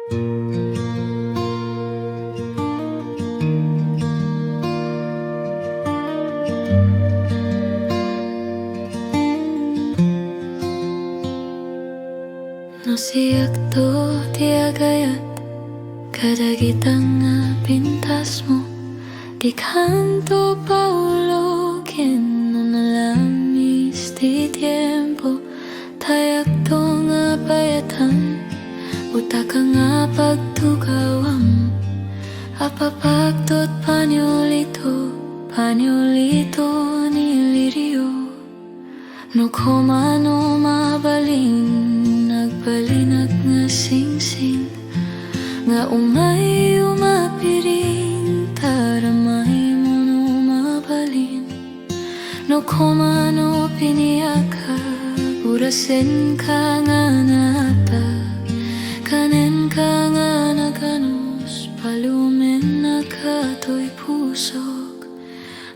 No siyak to tiagayat kadagitang nga pintas mo di kanto paulogin no nalamis di tiempo tayak to nga payatan uta ka nga pagtugawam apapagtot panyolito nilirio no komano mabalin nagbalinag nga sing-sing nga umay umapiring taramay mo no mabalin no komano piniyaka urasen ka nga nata kanen ka nga naganos palumen na kato'y pusok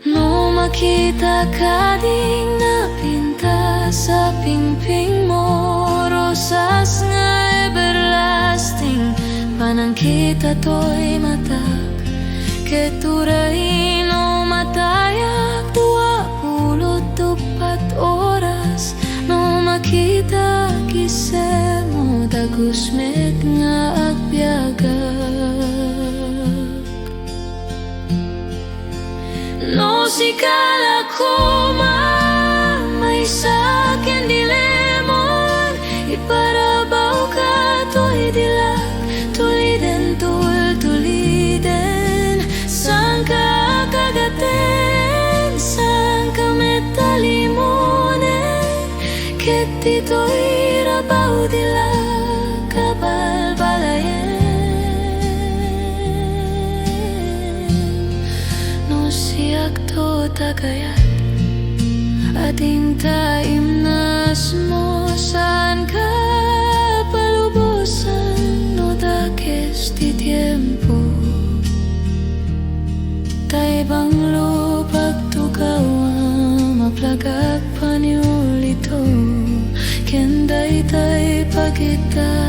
no makita ka ding napinta sa pingping mo rosas nga everlasting panang kita to'y matag keturahin o matayak 24 oras no makita kise mo dagusmet nga agbyagak no sikala ko may sakin dilemon iparabaw ka to'y dilag tuliden tuliden sang ka kagaten sang ka metalimunen ket dito'y rabaw dilag kabalbalayen no siyak to tagayat ating taim nas mo saan ka palubusan no dakes di tiempo tay banglo pagtugawa maplagak panyulito kenday tay pagita